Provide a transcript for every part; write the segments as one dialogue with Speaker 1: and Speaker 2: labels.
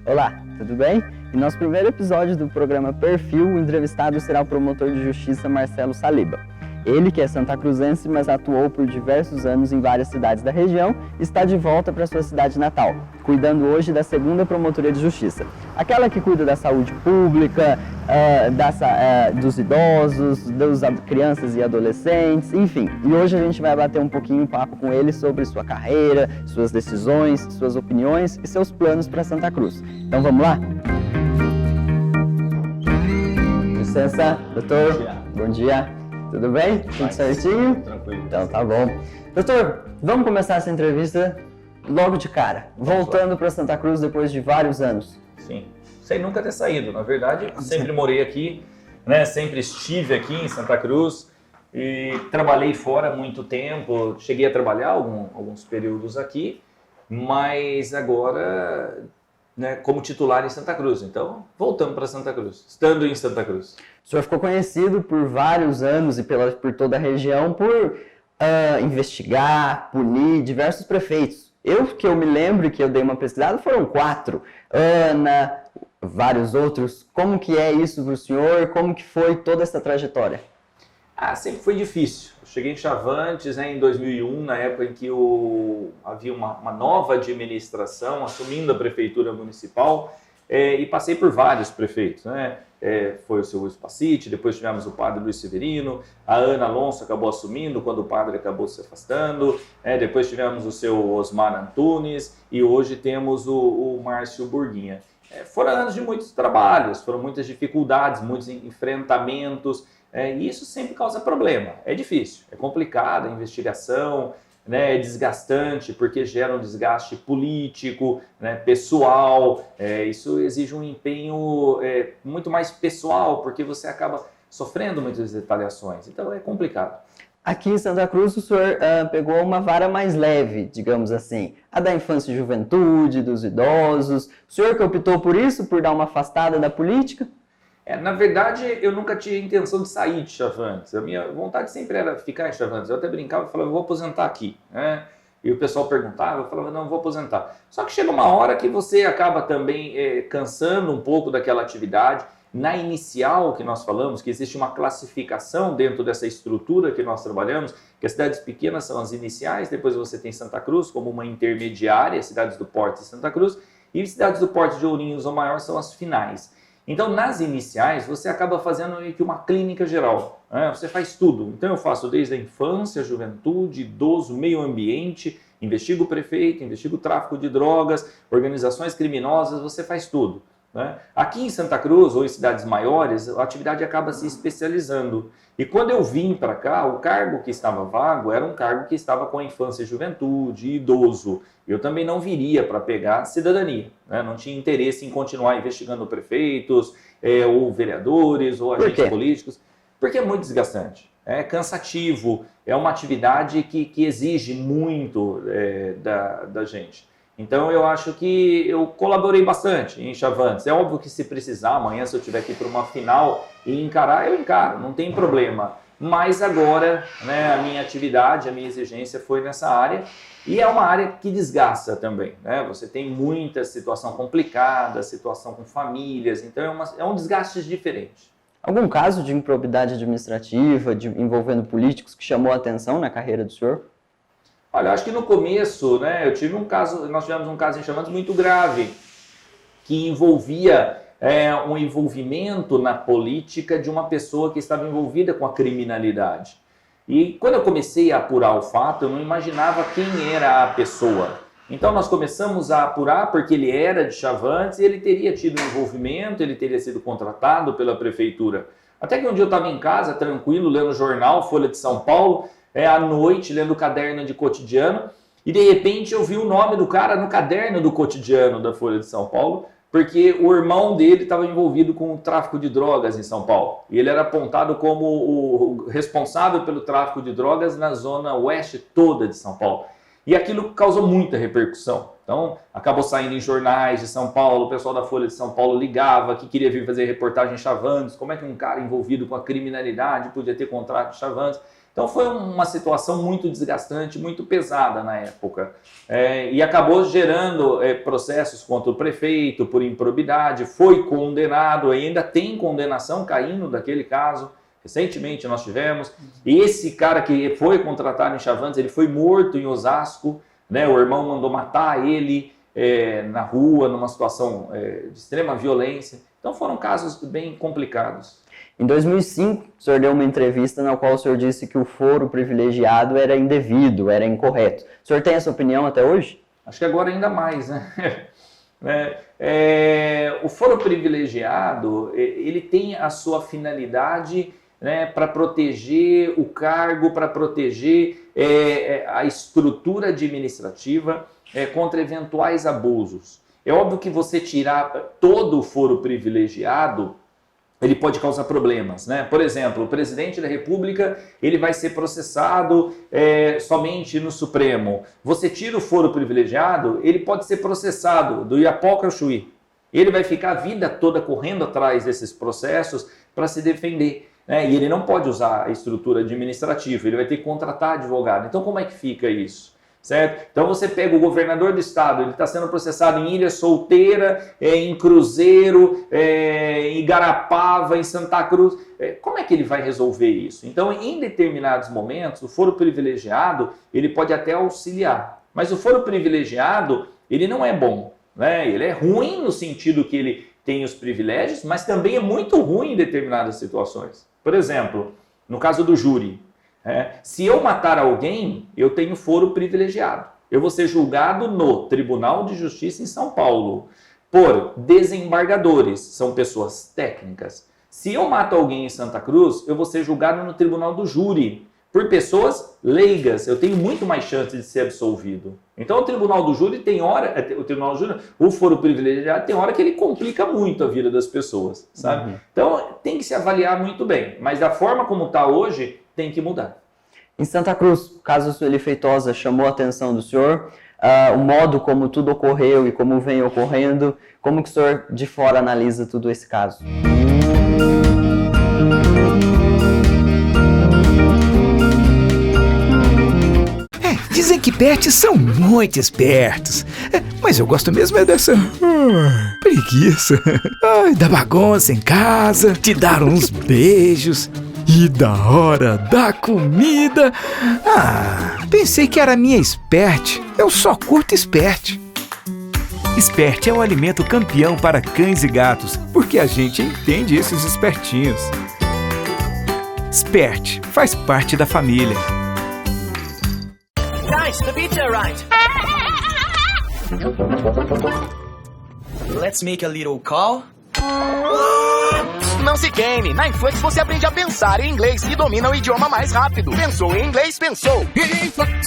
Speaker 1: Olá, tudo bem? Em nosso primeiro episódio do programa Perfil, o entrevistado será o promotor de justiça Marcelo Saliba. Ele, que é santacruzense, mas atuou por diversos anos em várias cidades da região, está de volta para sua cidade natal, cuidando hoje da segunda promotoria de justiça. Aquela que cuida da saúde pública, dos idosos, das crianças e adolescentes, enfim. E hoje a gente vai bater um pouquinho papo com ele sobre sua carreira, suas decisões, suas opiniões e seus planos para Santa Cruz. Então vamos lá? Licença, doutor. Bom dia. Tudo bem? Tudo certinho?
Speaker 2: Tranquilo.
Speaker 1: Então tá bom. Doutor, vamos começar essa entrevista logo de cara, voltando para Santa Cruz depois de vários anos.
Speaker 2: Sim, sem nunca ter saído. Na verdade, sempre morei aqui, né? Sempre estive aqui em Santa Cruz e trabalhei fora há muito tempo. Cheguei a trabalhar alguns períodos aqui, mas agora, né, como titular em Santa Cruz. Então, voltando para Santa Cruz, estando em Santa Cruz.
Speaker 1: O senhor ficou conhecido por vários anos e por toda a região por investigar, punir diversos prefeitos. Que eu me lembro que eu dei uma pesquisada, foram 4. Ana, vários outros. Como que é isso para o senhor? Como que foi toda essa trajetória?
Speaker 2: Sempre foi difícil. Eu cheguei em Chavantes, né, em 2001, na época em que havia uma nova administração assumindo a prefeitura municipal, e passei por vários prefeitos, né? Foi o seu Luiz Pacite, depois tivemos o padre Luiz Severino, a Ana Alonso acabou assumindo quando o padre acabou se afastando, depois tivemos o seu Osmar Antunes e hoje temos o Márcio Burguinha. Foram anos de muitos trabalhos, foram muitas dificuldades, muitos enfrentamentos, e isso sempre causa problema. É difícil, é complicado a investigação, né, é desgastante porque gera um desgaste político, né, pessoal. Isso exige um empenho muito mais pessoal porque você acaba sofrendo muitas retaliações. Então é complicado.
Speaker 1: Aqui em Santa Cruz o senhor pegou uma vara mais leve, digamos assim, a da infância e juventude, dos idosos. O senhor que optou por isso, por dar uma afastada da política?
Speaker 2: Na verdade, eu nunca tinha intenção de sair de Chavantes. A minha vontade sempre era ficar em Chavantes. Eu até brincava e falava, eu vou aposentar aqui, né? E o pessoal perguntava, eu falava, não, eu vou aposentar. Só que chega uma hora que você acaba também cansando um pouco daquela atividade. Na inicial que nós falamos, que existe uma classificação dentro dessa estrutura que nós trabalhamos, que as cidades pequenas são as iniciais, depois você tem Santa Cruz como uma intermediária, cidades do Porto e Santa Cruz, e cidades do Porto de Ourinhos ou maior são as finais. Então, nas iniciais, você acaba fazendo meio que uma clínica geral, né? Você faz tudo. Então, eu faço desde a infância, juventude, idoso, meio ambiente, investigo o prefeito, investigo o tráfico de drogas, organizações criminosas, você faz tudo, né? Aqui em Santa Cruz, ou em cidades maiores, a atividade acaba se especializando. E quando eu vim para cá, o cargo que estava vago era um cargo que estava com a infância e juventude, idoso. Eu também não viria para pegar cidadania, né? Não tinha interesse em continuar investigando prefeitos, ou vereadores, ou agentes políticos, porque é muito desgastante, é cansativo, é uma atividade que exige muito da gente. Então eu acho que eu colaborei bastante em Chavantes. É óbvio que se precisar, amanhã se eu tiver que ir para uma final e encarar, eu encaro, não tem problema. Mas agora, né, a minha atividade, a minha exigência foi nessa área e é uma área que desgasta também, né? Você tem muita situação complicada, situação com famílias, então é um desgaste diferente.
Speaker 1: Algum caso de improbidade administrativa envolvendo políticos que chamou a atenção na carreira do senhor?
Speaker 2: Olha, acho que no começo, né, nós tivemos um caso em Chavantes muito grave, que envolvia um envolvimento na política de uma pessoa que estava envolvida com a criminalidade. E quando eu comecei a apurar o fato, eu não imaginava quem era a pessoa. Então nós começamos a apurar porque ele era de Chavantes e ele teria tido um envolvimento, ele teria sido contratado pela prefeitura. Até que um dia eu estava em casa, tranquilo, lendo o jornal, Folha de São Paulo, à noite, lendo o caderno de cotidiano, e de repente eu vi o nome do cara no caderno do cotidiano da Folha de São Paulo, porque o irmão dele estava envolvido com o tráfico de drogas em São Paulo. E ele era apontado como o responsável pelo tráfico de drogas na zona oeste toda de São Paulo. E aquilo causou muita repercussão. Então, acabou saindo em jornais de São Paulo, o pessoal da Folha de São Paulo ligava que queria vir fazer reportagem em Chavantes, como é que um cara envolvido com a criminalidade podia ter contrato de Chavantes. Então foi uma situação muito desgastante, muito pesada na época. E acabou gerando processos contra o prefeito por improbidade, foi condenado, ainda tem condenação caindo daquele caso. Recentemente nós tivemos. E esse cara que foi contratado em Chavantes, ele foi morto em Osasco, né? O irmão mandou matar ele na rua, numa situação de extrema violência. Então foram casos bem complicados.
Speaker 1: Em 2005, o senhor deu uma entrevista na qual o senhor disse que o foro privilegiado era indevido, era incorreto. O senhor tem essa opinião até hoje?
Speaker 2: Acho que agora ainda mais, né? O foro privilegiado, ele tem a sua finalidade, né, para proteger o cargo, para proteger a estrutura administrativa contra eventuais abusos. É óbvio que você tirar todo o foro privilegiado, ele pode causar problemas, né? Por exemplo, o presidente da República, ele vai ser processado somente no Supremo. Você tira o foro privilegiado, ele pode ser processado do Iapoca ao Chuí. Ele vai ficar a vida toda correndo atrás desses processos para se defender. E ele não pode usar a estrutura administrativa, ele vai ter que contratar advogado. Então como é que fica isso? Certo? Então você pega o governador do estado, ele está sendo processado em Ilha Solteira, em Cruzeiro, em Igarapava, em Santa Cruz. Como é que ele vai resolver isso? Então, em determinados momentos, o foro privilegiado, ele pode até auxiliar. Mas o foro privilegiado, ele não é bom, né? Ele é ruim no sentido que ele tem os privilégios, mas também é muito ruim em determinadas situações. Por exemplo, no caso do júri. Se eu matar alguém, eu tenho foro privilegiado. Eu vou ser julgado no Tribunal de Justiça em São Paulo por desembargadores, são pessoas técnicas. Se eu mato alguém em Santa Cruz, eu vou ser julgado no Tribunal do Júri por pessoas leigas. Eu tenho muito mais chance de ser absolvido. Então o Tribunal do Júri tem hora, o foro privilegiado tem hora que ele complica muito a vida das pessoas, sabe? Então tem que se avaliar muito bem, mas da forma como está hoje, tem que mudar.
Speaker 1: Em Santa Cruz, o caso Sueli Feitosa chamou a atenção do senhor, o modo como tudo ocorreu e como vem ocorrendo, como que o senhor de fora analisa tudo esse caso?
Speaker 3: Dizem que pets são muito espertos, mas eu gosto mesmo dessa preguiça, da bagunça em casa, de dar uns beijos e da hora da comida. Pensei que era minha Expert, eu só curto Expert. Expert é o alimento campeão para cães e gatos, porque a gente entende esses espertinhos. Expert faz parte da família.
Speaker 4: Guys, the pizza arrived. Let's make a little call.
Speaker 5: Não se queime. Na Influx você aprende a pensar em inglês e domina o idioma mais rápido. Pensou em inglês, pensou.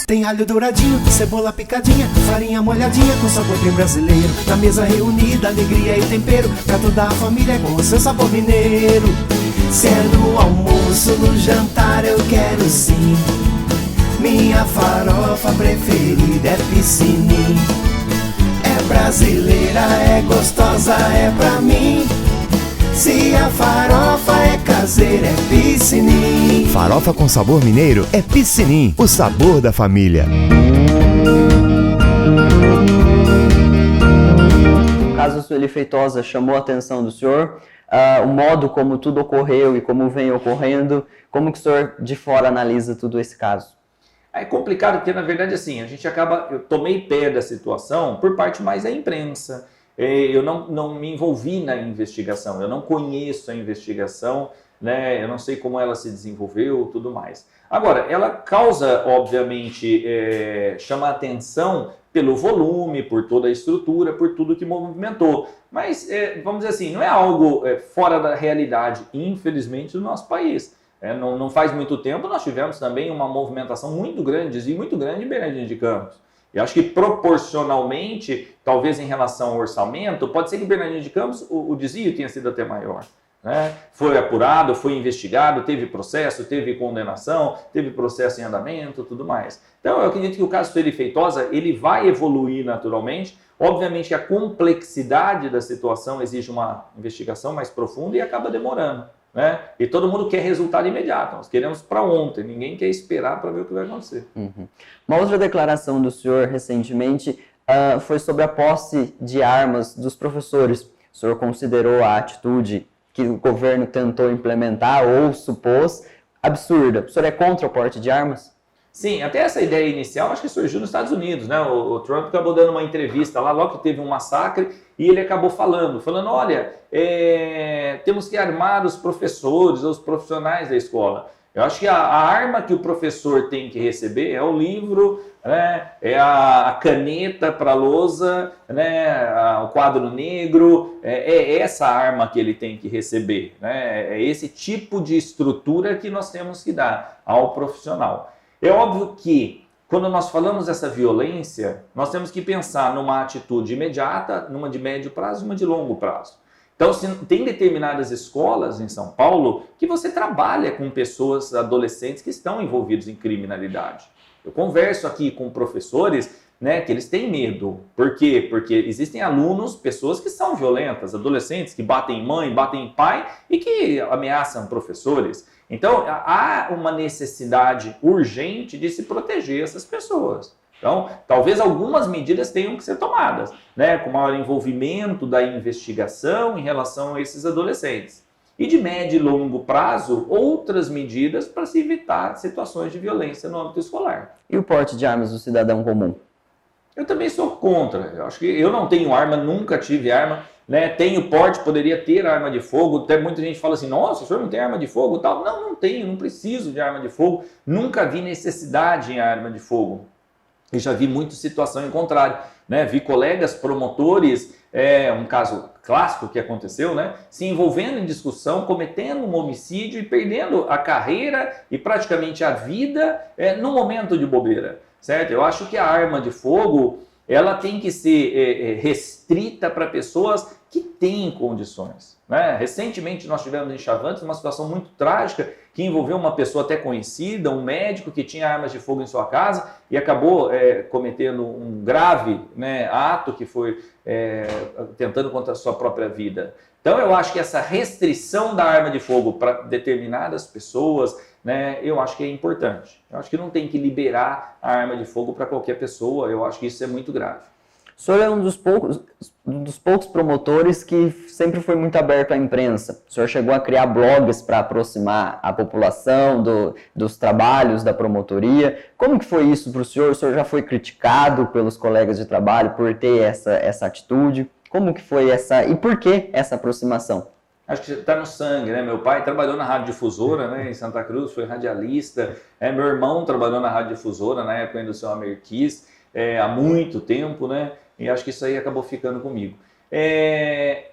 Speaker 6: Tem alho douradinho, cebola picadinha, farinha molhadinha com sabor bem brasileiro. Na mesa reunida, alegria e tempero, pra toda a família com o seu sabor mineiro. Se é no almoço, no jantar eu quero sim. Minha farofa preferida é piscinim. É brasileira, é gostosa, é pra mim. Se a farofa é caseira, é piscinim.
Speaker 7: Farofa com sabor mineiro é piscinim, o sabor da família.
Speaker 1: O caso Sueli Feitosa chamou a atenção do senhor, o modo como tudo ocorreu e como vem ocorrendo, como que o senhor de fora analisa tudo esse caso?
Speaker 2: É complicado porque, na verdade, assim, eu tomei pé da situação por parte mais da imprensa. Eu não me envolvi na investigação, eu não conheço a investigação, né? Eu não sei como ela se desenvolveu, tudo mais. Agora, ela causa, obviamente, chama atenção pelo volume, por toda a estrutura, por tudo que movimentou. Mas, vamos dizer assim, não é algo fora da realidade, infelizmente, do nosso país. Não faz muito tempo nós tivemos também uma movimentação muito grande em Bernardino de Campos. Eu acho que proporcionalmente, talvez em relação ao orçamento, pode ser que em Bernardino de Campos o desvio tenha sido até maior. Né? Foi apurado, foi investigado, teve processo, teve condenação, teve processo em andamento, tudo mais. Então eu acredito que o caso Sueli Feitosa, ele vai evoluir naturalmente. Obviamente que a complexidade da situação exige uma investigação mais profunda e acaba demorando. né? E todo mundo quer resultado imediato, nós queremos para ontem, ninguém quer esperar para ver o que vai acontecer.
Speaker 1: Uma outra declaração do senhor recentemente foi sobre a posse de armas dos professores. O senhor considerou a atitude que o governo tentou implementar ou supôs absurda. O senhor é contra o porte de armas?
Speaker 2: Sim, até essa ideia inicial acho que surgiu nos Estados Unidos, né? O Trump acabou dando uma entrevista lá, logo que teve um massacre, e ele acabou falando, olha, temos que armar os professores, os profissionais da escola. Eu acho que a arma que o professor tem que receber é o livro, né? É a caneta para a lousa, né? O quadro negro, é essa arma que ele tem que receber, né? É esse tipo de estrutura que nós temos que dar ao profissional. É óbvio que, quando nós falamos dessa violência, nós temos que pensar numa atitude imediata, numa de médio prazo e uma de longo prazo. Então, tem determinadas escolas em São Paulo que você trabalha com pessoas, adolescentes que estão envolvidos em criminalidade. Eu converso aqui com professores, né, que eles têm medo. Por quê? Porque existem alunos, pessoas que são violentas, adolescentes que batem em mãe, batem em pai e que ameaçam professores. Então, há uma necessidade urgente de se proteger essas pessoas. Então, talvez algumas medidas tenham que ser tomadas, né, com maior envolvimento da investigação em relação a esses adolescentes. E de médio e longo prazo, outras medidas para se evitar situações de violência no âmbito escolar.
Speaker 1: E o porte de armas do cidadão comum?
Speaker 2: Eu também sou contra. Eu acho que eu não tenho arma, nunca tive arma, né? Tenho porte, poderia ter arma de fogo. Até muita gente fala assim: nossa, o senhor não tem arma de fogo, tal. Não tenho, não preciso de arma de fogo. Nunca vi necessidade em arma de fogo. E já vi muita situação em contrário, né? Vi colegas promotores, um caso clássico que aconteceu, né? Se envolvendo em discussão, cometendo um homicídio e perdendo a carreira e praticamente a vida no momento de bobeira, certo? Eu acho que a arma de fogo, ela tem que ser restrita para pessoas que têm condições, né? Recentemente nós tivemos em Chavantes uma situação muito trágica que envolveu uma pessoa até conhecida, um médico que tinha armas de fogo em sua casa e acabou cometendo um grave, né, ato que foi tentando contra a sua própria vida. Então eu acho que essa restrição da arma de fogo para determinadas pessoas, né, eu acho que é importante. Eu acho que não tem que liberar a arma de fogo para qualquer pessoa, eu acho que isso é muito grave.
Speaker 1: O senhor é um dos poucos promotores que sempre foi muito aberto à imprensa. O senhor chegou a criar blogs para aproximar a população dos trabalhos da promotoria. Como que foi isso para o senhor? O senhor já foi criticado pelos colegas de trabalho por ter essa atitude? Como que foi e por que essa aproximação?
Speaker 2: Acho que está no sangue, né? Meu pai trabalhou na Rádio Difusora, né, em Santa Cruz, foi radialista. Meu irmão trabalhou na Rádio Difusora na época ainda do seu Amerquis, há muito tempo, né? E acho que isso aí acabou ficando comigo.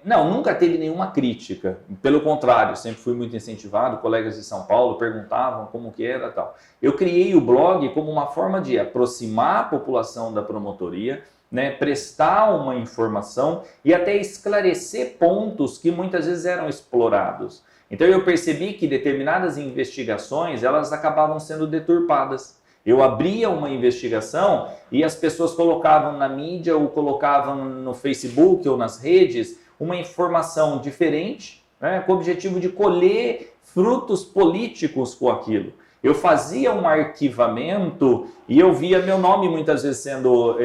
Speaker 2: Não, nunca teve nenhuma crítica. Pelo contrário, sempre fui muito incentivado. Colegas de São Paulo perguntavam como que era e tal. Eu criei o blog como uma forma de aproximar a população da promotoria, né, prestar uma informação e até esclarecer pontos que muitas vezes eram explorados. Então eu percebi que determinadas investigações, elas acabavam sendo deturpadas. Eu abria uma investigação e as pessoas colocavam na mídia ou colocavam no Facebook ou nas redes uma informação diferente, né, com o objetivo de colher frutos políticos com aquilo. Eu fazia um arquivamento e eu via meu nome muitas vezes sendo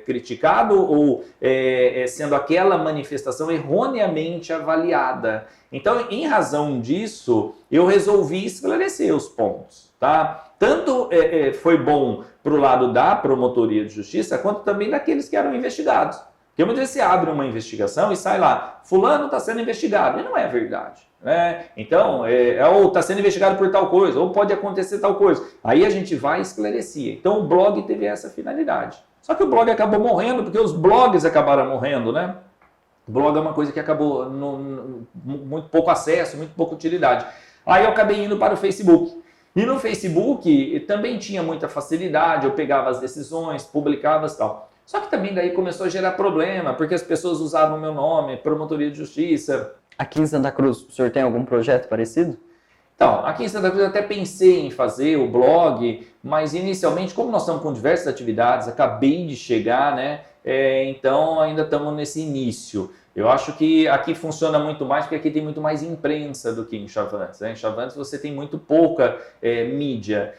Speaker 2: criticado ou sendo aquela manifestação erroneamente avaliada. Então, em razão disso, eu resolvi esclarecer os pontos, tá? Tanto foi bom para o lado da promotoria de justiça, quanto também daqueles que eram investigados. Porque muitas vezes você abre uma investigação e sai lá, fulano está sendo investigado, e não é verdade. Né? Então, ou está sendo investigado por tal coisa, ou pode acontecer tal coisa. Aí a gente vai e esclarecia. Então o blog teve essa finalidade. Só que o blog acabou morrendo, porque os blogs acabaram morrendo, né? O blog é uma coisa que acabou muito pouco acesso, muito pouca utilidade. Aí eu acabei indo para o Facebook. E no Facebook também tinha muita facilidade, eu pegava as decisões, publicava e tal. Só que também daí começou a gerar problema, porque as pessoas usavam meu nome, Promotoria de Justiça.
Speaker 1: Aqui em Santa Cruz, o senhor tem algum projeto parecido?
Speaker 2: Então, aqui em Santa Cruz eu até pensei em fazer o blog, mas inicialmente, como nós estamos com diversas atividades, acabei de chegar, né? Então ainda estamos nesse início. Eu acho que aqui funciona muito mais porque aqui tem muito mais imprensa do que em Chavantes. Em Chavantes você tem muito pouca mídia.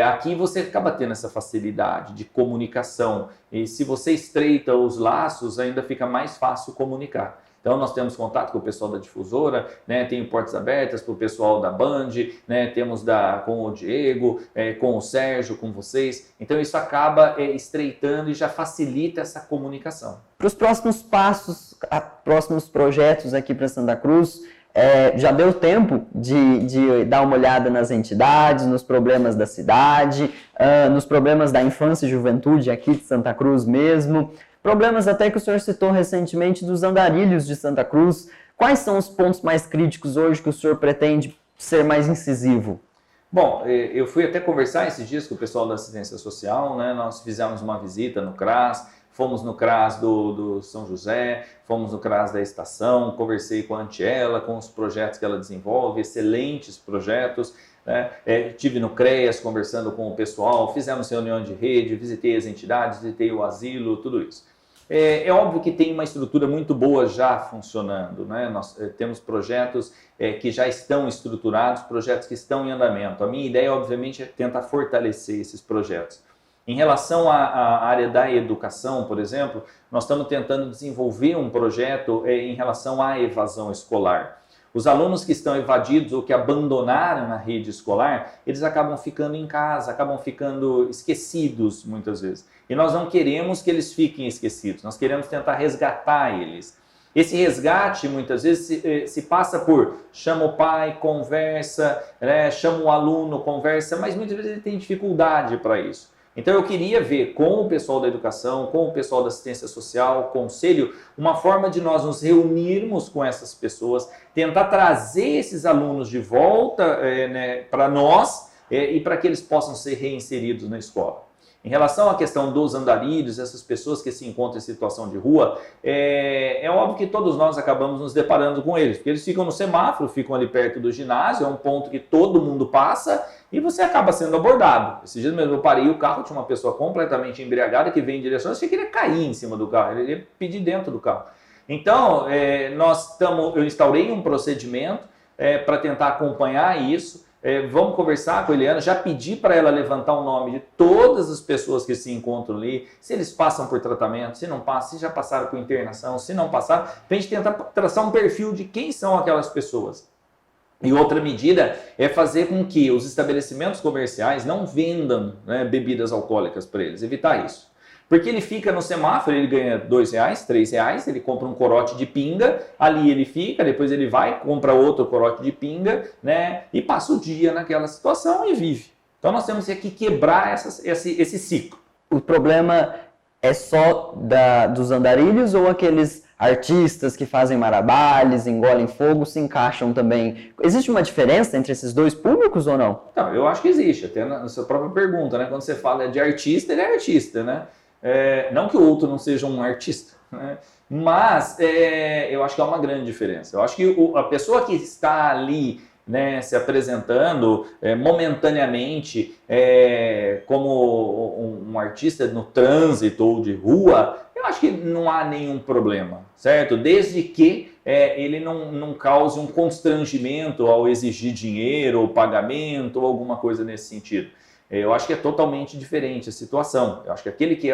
Speaker 2: Aqui você acaba tendo essa facilidade de comunicação. E se você estreita os laços, ainda fica mais fácil comunicar. Então nós temos contato com o pessoal da difusora, né? Tem portas abertas para o pessoal da Band, né? Temos com o Diego, com o Sérgio, com vocês. Então isso acaba estreitando e já facilita essa comunicação.
Speaker 1: Para os próximos passos, próximos projetos aqui para Santa Cruz, já deu tempo de dar uma olhada nas entidades, nos problemas da cidade, nos problemas da infância e juventude aqui de Santa Cruz mesmo. Problemas até que o senhor citou recentemente dos andarilhos de Santa Cruz. Quais são os pontos mais críticos hoje que o senhor pretende ser mais incisivo?
Speaker 2: Bom, eu fui até conversar esses dias com o pessoal da assistência social, né? Nós fizemos uma visita no CRAS, fomos no CRAS do São José, fomos no CRAS da Estação, conversei com a Antiela, com os projetos que ela desenvolve, excelentes projetos. Estive no CREAS conversando com o pessoal, fizemos reunião de rede, visitei as entidades, visitei o asilo, tudo isso. É óbvio que tem uma estrutura muito boa já funcionando, né? Nós temos projetos que já estão estruturados, projetos que estão em andamento. A minha ideia, obviamente, é tentar fortalecer esses projetos. Em relação à área da educação, por exemplo, nós estamos tentando desenvolver um projeto em relação à evasão escolar. Os alunos que estão evadidos ou que abandonaram a rede escolar, eles acabam ficando em casa, acabam ficando esquecidos muitas vezes. E nós não queremos que eles fiquem esquecidos, nós queremos tentar resgatar eles. Esse resgate muitas vezes se passa por chama o pai, conversa, chama o aluno, conversa, mas muitas vezes ele tem dificuldade para isso. Então eu queria ver com o pessoal da educação, com o pessoal da assistência social, conselho, uma forma de nós nos reunirmos com essas pessoas, tentar trazer esses alunos de volta para nós e para que eles possam ser reinseridos na escola. Em relação à questão dos andarilhos, essas pessoas que se encontram em situação de rua, é óbvio que todos nós acabamos nos deparando com eles, porque eles ficam no semáforo, ficam ali perto do ginásio, é um ponto que todo mundo passa e você acaba sendo abordado. Esses dias mesmo eu parei o carro, tinha uma pessoa completamente embriagada que veio em direção, eu achei que ele ia cair em cima do carro, ele ia pedir dentro do carro. Então, eu instaurei um procedimento para tentar acompanhar isso. Vamos conversar com a Eliana, já pedi para ela levantar o nome de todas as pessoas que se encontram ali, se eles passam por tratamento, se não passam, se já passaram por internação, se não passaram, para a gente tentar traçar um perfil de quem são aquelas pessoas. E outra medida é fazer com que os estabelecimentos comerciais não vendam bebidas alcoólicas para eles, evitar isso. Porque ele fica no semáforo, ele ganha R$2, R$3, ele compra um corote de pinga, ali ele fica, depois ele vai, compra outro corote de pinga, né, e passa o dia naquela situação e vive. Então nós temos que quebrar esse ciclo.
Speaker 1: O problema é só dos andarilhos ou aqueles artistas que fazem marabales, engolem fogo, se encaixam também? Existe uma diferença entre esses dois públicos ou não?
Speaker 2: Não, eu acho que existe, até na sua própria pergunta, né? Quando você fala de artista, ele é artista, né? Não que o outro não seja um artista, né? Mas eu acho que há uma grande diferença. Eu acho que a pessoa que está ali, né, se apresentando momentaneamente como um artista no trânsito ou de rua, eu acho que não há nenhum problema, certo? Desde que ele não cause um constrangimento ao exigir dinheiro ou pagamento ou alguma coisa nesse sentido. Eu acho que é totalmente diferente a situação. Eu acho que aquele que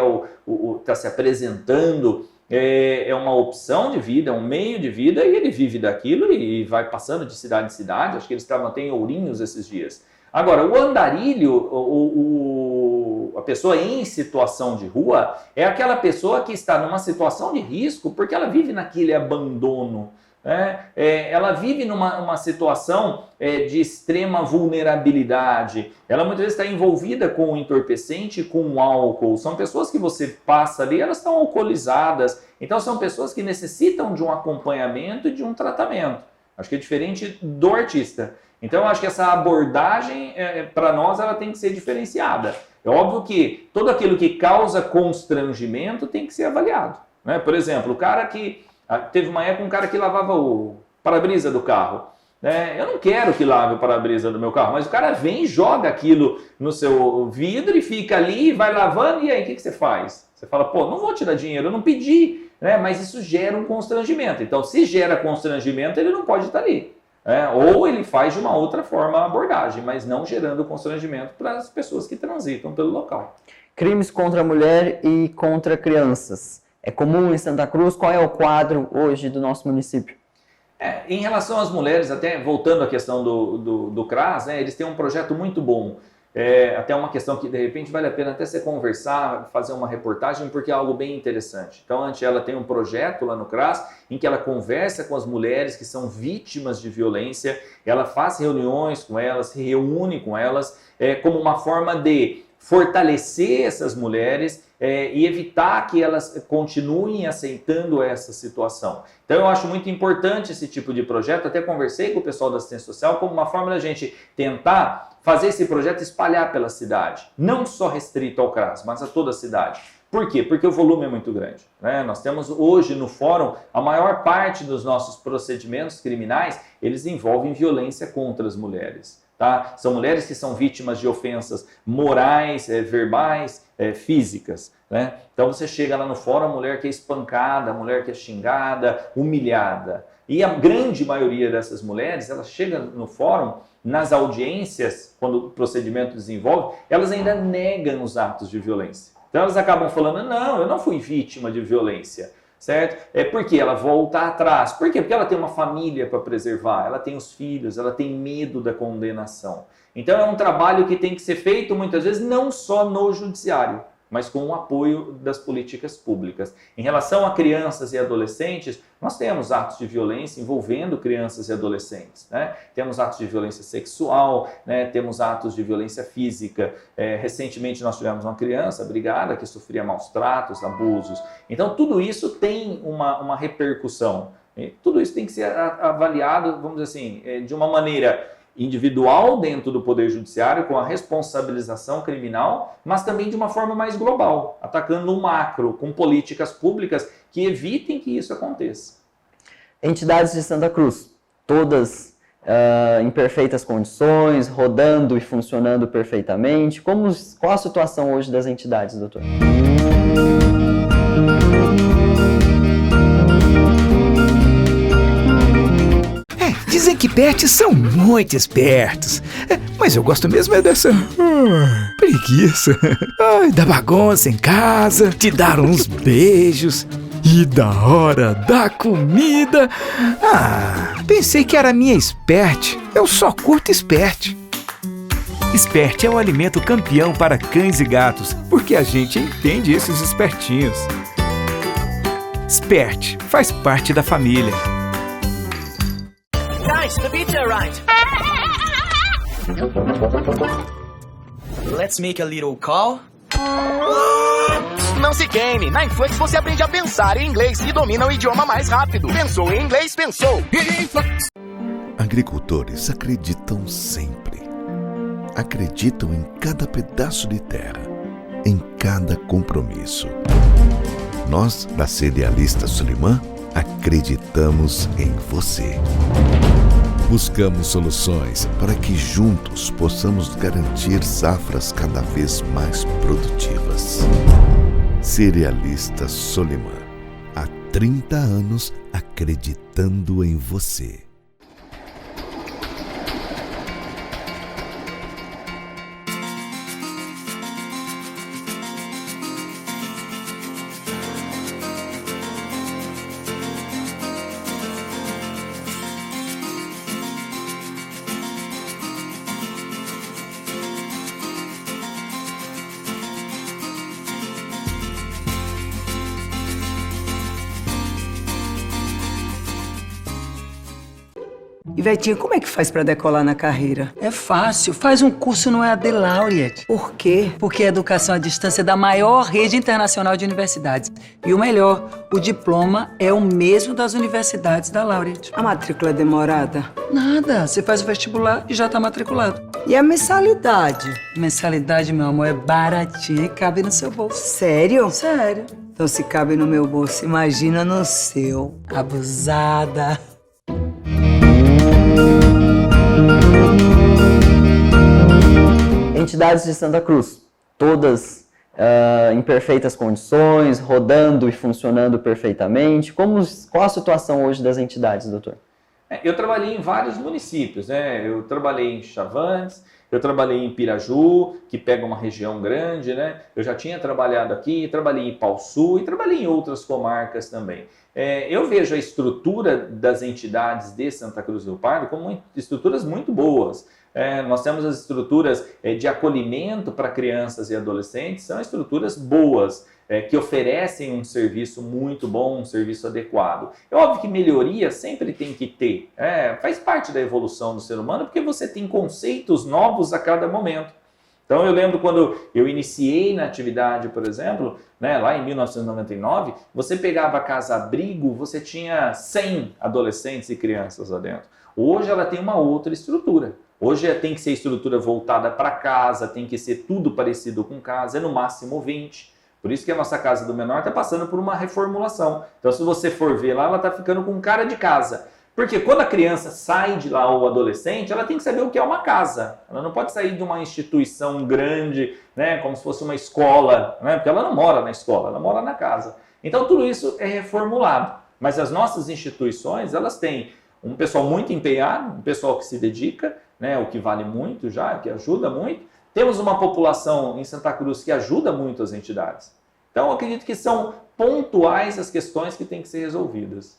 Speaker 2: está se apresentando é uma opção de vida, é um meio de vida e ele vive daquilo e vai passando de cidade em cidade. Acho que eles têm Ourinhos esses dias. Agora, o andarilho, a pessoa em situação de rua, é aquela pessoa que está numa situação de risco porque ela vive naquele abandono. Ela vive numa situação de extrema vulnerabilidade. Ela muitas vezes está envolvida com o entorpecente e com o álcool. São pessoas que você passa ali, elas estão alcoolizadas. Então são pessoas que necessitam de um acompanhamento e de um tratamento. Acho que é diferente do artista. Então eu acho que essa abordagem, para nós, ela tem que ser diferenciada. É óbvio que tudo aquilo que causa constrangimento tem que ser avaliado, né? Por exemplo, o cara que... Teve uma época um cara que lavava o para-brisa do carro. Eu não quero que lave o para-brisa do meu carro, mas o cara vem e joga aquilo no seu vidro e fica ali, vai lavando, e aí o que você faz? Você fala, pô, não vou te dar dinheiro, eu não pedi, mas isso gera um constrangimento. Então, se gera constrangimento, ele não pode estar ali. Ou ele faz de uma outra forma a abordagem, mas não gerando constrangimento para as pessoas que transitam pelo local.
Speaker 1: Crimes contra a mulher e contra crianças. É comum em Santa Cruz? Qual é o quadro hoje do nosso município?
Speaker 2: Em relação às mulheres, até voltando à questão do CRAS, eles têm um projeto muito bom. Até uma questão que de repente vale a pena até você conversar, fazer uma reportagem, porque é algo bem interessante. Então, a ela tem um projeto lá no CRAS em que ela conversa com as mulheres que são vítimas de violência, ela faz reuniões com elas, se reúne com elas, como uma forma de fortalecer essas mulheres e evitar que elas continuem aceitando essa situação. Então eu acho muito importante esse tipo de projeto, até conversei com o pessoal da assistência social como uma forma da gente tentar fazer esse projeto espalhar pela cidade, não só restrito ao CRAS, mas a toda a cidade. Por quê? Porque o volume é muito grande. Nós temos hoje no fórum, a maior parte dos nossos procedimentos criminais, eles envolvem violência contra as mulheres. Tá? São mulheres que são vítimas de ofensas morais, verbais, físicas. Então você chega lá no fórum, a mulher que é espancada, a mulher que é xingada, humilhada. E a grande maioria dessas mulheres, elas chegam no fórum, nas audiências, quando o procedimento desenvolve, elas ainda negam os atos de violência. Então elas acabam falando, não, eu não fui vítima de violência. Certo? Porque ela volta atrás. Por quê? Porque ela tem uma família para preservar, ela tem os filhos, ela tem medo da condenação. Então é um trabalho que tem que ser feito muitas vezes não só no judiciário, mas com o apoio das políticas públicas. Em relação a crianças e adolescentes, nós temos atos de violência envolvendo crianças e adolescentes. Temos atos de violência sexual, temos atos de violência física. Recentemente nós tivemos uma criança brigada que sofria maus tratos, abusos. Então tudo isso tem uma repercussão. E tudo isso tem que ser avaliado, vamos dizer assim, de uma maneira individual dentro do Poder Judiciário, com a responsabilização criminal, mas também de uma forma mais global, atacando o macro, com políticas públicas que evitem que isso aconteça.
Speaker 1: Entidades de Santa Cruz, todas em perfeitas condições, rodando e funcionando perfeitamente. Qual a situação hoje das entidades, doutor?
Speaker 3: Dizem que pets são muito espertos. Mas eu gosto mesmo dessa preguiça. Da bagunça em casa, de dar uns beijos. E da hora da comida. Pensei que era minha Spert. Eu só curto Spert. Spert é o alimento campeão para cães e gatos, porque a gente entende esses espertinhos. Spert faz parte da família.
Speaker 4: Guys, the pizza arrived. Let's make a little call.
Speaker 5: Não se queime. Na Influx você aprende a pensar em inglês e domina o idioma mais rápido. Pensou em inglês, pensou.
Speaker 8: Agricultores acreditam sempre. Acreditam em cada pedaço de terra, em cada compromisso. Nós, da Cerealista Solimã, acreditamos em você. Buscamos soluções para que juntos possamos garantir safras cada vez mais produtivas. Cerealista Solimã, há 30 anos acreditando em você.
Speaker 9: Ivetinha, como é que faz pra decolar na carreira?
Speaker 10: É fácil, faz um curso no EAD Laureate.
Speaker 9: Por quê?
Speaker 10: Porque a educação à distância é da maior rede internacional de universidades. E o melhor, o diploma é o mesmo das universidades da Laureate.
Speaker 9: A matrícula é demorada?
Speaker 10: Nada, você faz o vestibular e já tá matriculado.
Speaker 9: E a mensalidade?
Speaker 10: Mensalidade, meu amor, é baratinha e cabe no seu bolso.
Speaker 9: Sério?
Speaker 10: Sério.
Speaker 9: Então se cabe no meu bolso, imagina no seu.
Speaker 10: Abusada.
Speaker 1: entidades de Santa Cruz, todas em perfeitas condições, rodando e funcionando perfeitamente. Qual a situação hoje das entidades, doutor?
Speaker 2: Eu trabalhei em vários municípios, né? Eu trabalhei em Chavantes, eu trabalhei em Piraju, que pega uma região grande, né? Eu já tinha trabalhado aqui, trabalhei em Pauçu e trabalhei em outras comarcas também. Eu vejo a estrutura das entidades de Santa Cruz do Rio Pardo como estruturas muito boas. Nós temos as estruturas de acolhimento para crianças e adolescentes, são estruturas boas, que oferecem um serviço muito bom, um serviço adequado. É óbvio que melhoria sempre tem que ter, faz parte da evolução do ser humano, porque você tem conceitos novos a cada momento. Então eu lembro quando eu iniciei na atividade, por exemplo, né, lá em 1999, você pegava a casa-abrigo, você tinha 100 adolescentes e crianças lá dentro. Hoje ela tem uma outra estrutura. Hoje tem que ser estrutura voltada para casa, tem que ser tudo parecido com casa, no máximo 20. Por isso que a nossa Casa do Menor está passando por uma reformulação. Então se você for ver lá, ela está ficando com cara de casa. Porque quando a criança sai de lá, ou o adolescente, ela tem que saber o que é uma casa. Ela não pode sair de uma instituição grande, né, como se fosse uma escola, né, porque ela não mora na escola, ela mora na casa. Então tudo isso é reformulado. Mas as nossas instituições, elas têm um pessoal muito empenhado, um pessoal que se dedica, né, o que vale muito já, que ajuda muito. Temos uma população em Santa Cruz que ajuda muito as entidades. Então eu acredito que são pontuais as questões que têm que ser resolvidas.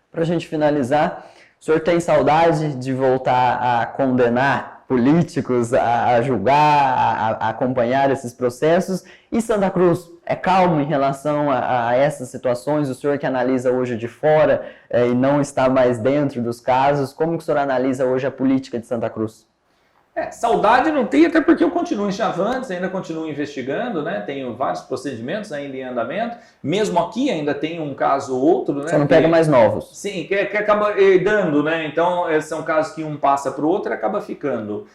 Speaker 1: Para a gente finalizar, o senhor tem saudade de voltar a condenar políticos, a julgar, a acompanhar esses processos? E Santa Cruz é calmo em relação a essas situações? O senhor que analisa hoje de fora e não está mais dentro dos casos, como que o senhor analisa hoje a política de Santa Cruz?
Speaker 2: Saudade não tem, até porque eu continuo em Chavantes, ainda continuo investigando, né? Tenho vários procedimentos ainda em andamento. Mesmo aqui ainda tem um caso ou outro, né?
Speaker 1: Você não pega mais novos?
Speaker 2: Sim, que acaba herdando, né? Então são casos que um passa para o outro e acaba ficando.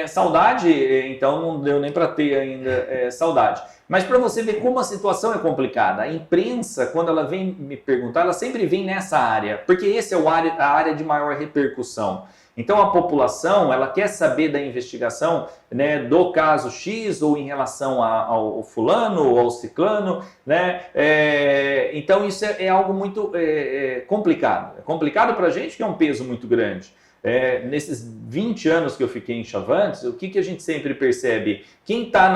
Speaker 2: Saudade, então não deu nem para ter ainda saudade. Mas para você ver como a situação é complicada, a imprensa, quando ela vem me perguntar, ela sempre vem nessa área, porque esse é a área de maior repercussão. Então a população, ela quer saber da investigação, né, do caso X ou em relação ao fulano ou ao ciclano, né? Então isso é algo muito complicado. É complicado para a gente, que é um peso muito grande. Nesses 20 anos que eu fiquei em Chavantes, o que a gente sempre percebe? Quem está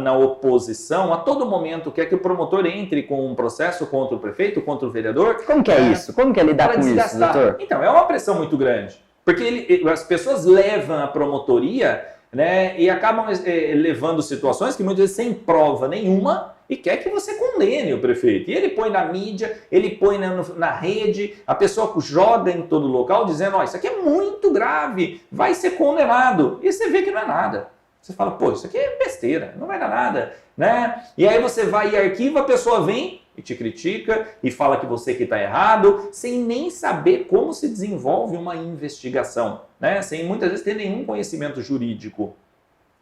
Speaker 2: na oposição, a todo momento quer que o promotor entre com um processo contra o prefeito, contra o vereador.
Speaker 1: Como que é isso? Como que é lidar com isso, doutor?
Speaker 2: Então, é uma pressão muito grande. Porque as pessoas levam a promotoria, né, e acabam levando situações que muitas vezes sem prova nenhuma e quer que você condene o prefeito. E ele põe na mídia, ele põe na rede, a pessoa joga em todo local dizendo, isso aqui é muito grave, vai ser condenado. E você vê que não é nada. Você fala, pô, isso aqui é besteira, não vai dar nada, né? E aí você vai e arquiva, a pessoa vem e te critica e fala que você que está errado, sem nem saber como se desenvolve uma investigação, né? Sem muitas vezes ter nenhum conhecimento jurídico.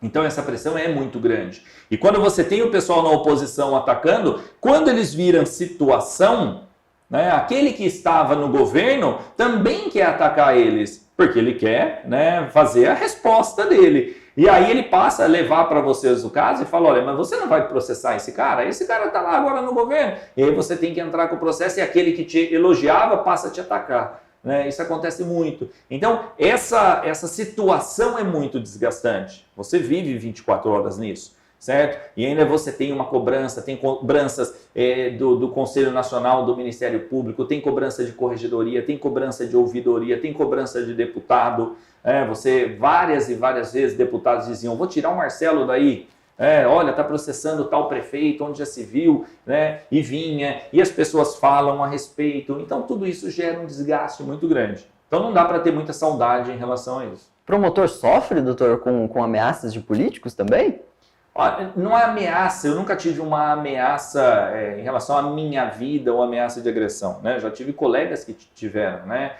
Speaker 2: Então essa pressão é muito grande. E quando você tem o pessoal na oposição atacando, quando eles viram situação, né, aquele que estava no governo também quer atacar eles, porque ele quer, né, fazer a resposta dele. E aí ele passa a levar para vocês o caso e fala, olha, mas você não vai processar esse cara está lá agora no governo. E aí você tem que entrar com o processo e aquele que te elogiava passa a te atacar. Né? Isso acontece muito. Então, essa situação é muito desgastante. Você vive 24 horas nisso, certo? E ainda você tem uma cobrança, tem cobranças do Conselho Nacional, do Ministério Público, tem cobrança de corregedoria, tem cobrança de ouvidoria, tem cobrança de deputado. Várias e várias vezes deputados diziam, vou tirar o Marcelo daí. Olha, está processando tal prefeito, onde já se viu, né? E vinha, e as pessoas falam a respeito. Então, tudo isso gera um desgaste muito grande. Então, não dá para ter muita saudade em relação a isso.
Speaker 1: Promotor sofre, doutor, com ameaças de políticos também?
Speaker 2: Olha, não é ameaça, eu nunca tive uma ameaça em relação à minha vida ou ameaça de agressão, né? Já tive colegas que tiveram, né?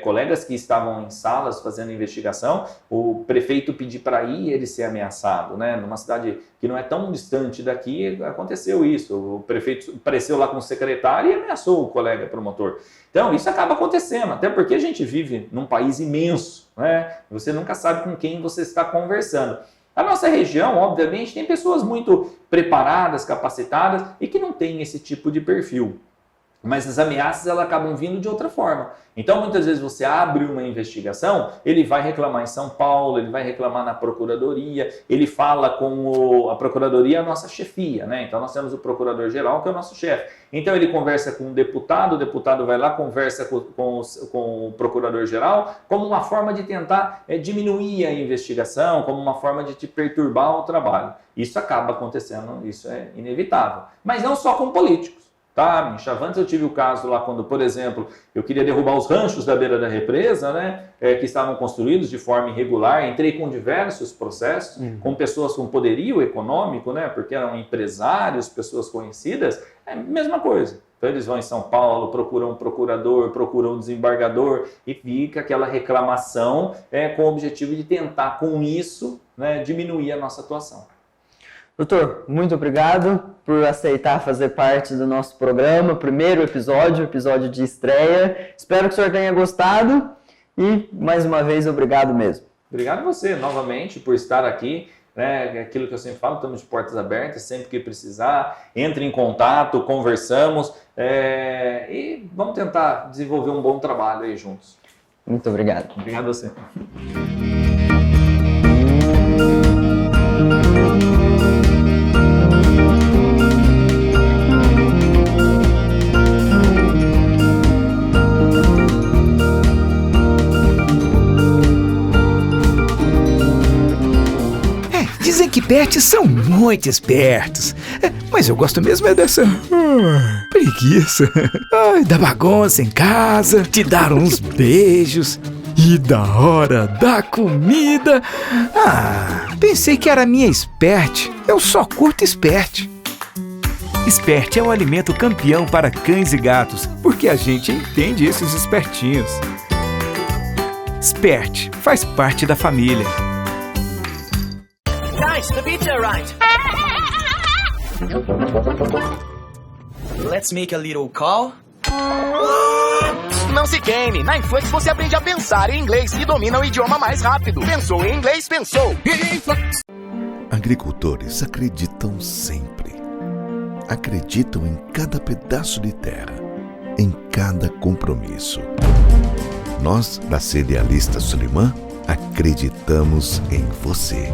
Speaker 2: Colegas que estavam em salas fazendo investigação, o prefeito pedir para ir ele ser ameaçado, né? Numa cidade que não é tão distante daqui, aconteceu isso. O prefeito apareceu lá com o secretário e ameaçou o colega promotor. Então, isso acaba acontecendo, até porque a gente vive num país imenso, né? Você nunca sabe com quem você está conversando. A nossa região, obviamente, tem pessoas muito preparadas, capacitadas e que não têm esse tipo de perfil. Mas as ameaças elas acabam vindo de outra forma. Então, muitas vezes você abre uma investigação, ele vai reclamar em São Paulo, ele vai reclamar na Procuradoria, ele fala com a Procuradoria, a nossa chefia, né? Então, nós temos o Procurador-Geral, que é o nosso chefe. Então, ele conversa com o deputado vai lá, conversa com o Procurador-Geral, como uma forma de tentar diminuir a investigação, como uma forma de te perturbar o trabalho. Isso acaba acontecendo, isso é inevitável. Mas não só com políticos. Tá, em Chavantes eu tive o caso lá quando, por exemplo, eu queria derrubar os ranchos da beira da represa, né, que estavam construídos de forma irregular, entrei com diversos processos, com pessoas com poderio econômico, né, porque eram empresários, pessoas conhecidas, é a mesma coisa. Então eles vão em São Paulo, procuram um procurador, procuram um desembargador e fica aquela reclamação com o objetivo de tentar com isso, né, diminuir a nossa atuação.
Speaker 1: Doutor, muito obrigado por aceitar fazer parte do nosso programa, primeiro episódio de estreia. Espero que o senhor tenha gostado e, mais uma vez, obrigado mesmo.
Speaker 2: Obrigado a você, novamente, por estar aqui. Né? Aquilo que eu sempre falo, estamos de portas abertas, sempre que precisar, entre em contato, conversamos e vamos tentar desenvolver um bom trabalho aí juntos.
Speaker 1: Muito obrigado.
Speaker 2: Obrigado a você.
Speaker 3: Dizem que pets são muito espertos, mas eu gosto mesmo é dessa preguiça. Ai, da bagunça em casa, te dar uns beijos e da hora da comida. Pensei que era minha Spert, eu só curto Spert. Spert é o alimento campeão para cães e gatos, porque a gente entende esses espertinhos. Spert faz parte da família.
Speaker 4: Guys, the pizza arrived. Let's make a little call.
Speaker 5: Não se queime. Na Influx você aprende a pensar em inglês e domina o idioma mais rápido. Pensou em inglês, pensou.
Speaker 8: Agricultores acreditam sempre. Acreditam em cada pedaço de terra, em cada compromisso. Nós, da Cerealista Solimã, acreditamos em você.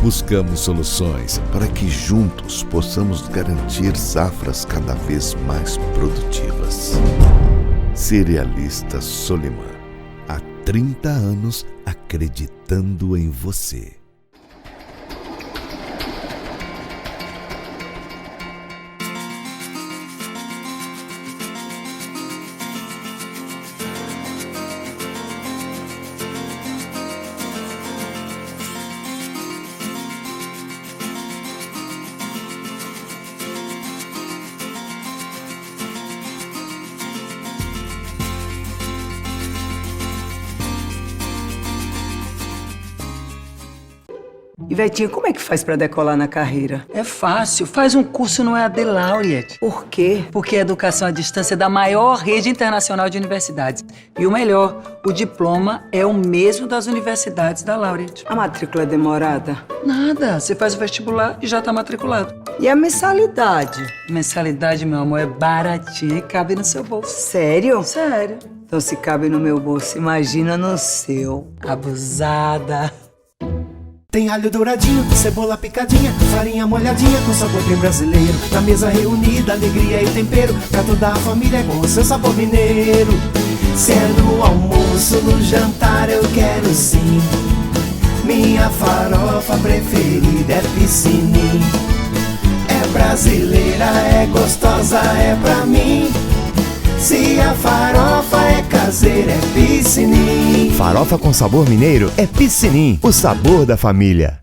Speaker 8: Buscamos soluções para que juntos possamos garantir safras cada vez mais produtivas. Cerealista Solimã, há 30 anos acreditando em você.
Speaker 9: E Vetinha, como é que faz pra decolar na carreira?
Speaker 10: É fácil, faz um curso no EAD Laureate.
Speaker 9: Por quê?
Speaker 10: Porque a educação à distância é da maior rede internacional de universidades. E o melhor, o diploma é o mesmo das universidades da Laureate.
Speaker 9: A matrícula é demorada?
Speaker 10: Nada, você faz o vestibular e já tá matriculado.
Speaker 9: E a mensalidade?
Speaker 10: Mensalidade, meu amor, é baratinha e cabe no seu bolso.
Speaker 9: Sério?
Speaker 10: Sério.
Speaker 9: Então se cabe no meu bolso, imagina no seu.
Speaker 10: Abusada.
Speaker 6: Tem alho douradinho, cebola picadinha, farinha molhadinha com sabor bem brasileiro. Na mesa reunida, alegria e tempero, pra toda a família com o seu sabor mineiro. Se é no almoço, no jantar eu quero sim. Minha farofa preferida é piscinim. É brasileira, é gostosa, é pra mim. Se a farofa é caseira, é piscinim.
Speaker 7: Farofa com sabor mineiro é Piscinim, o sabor da família.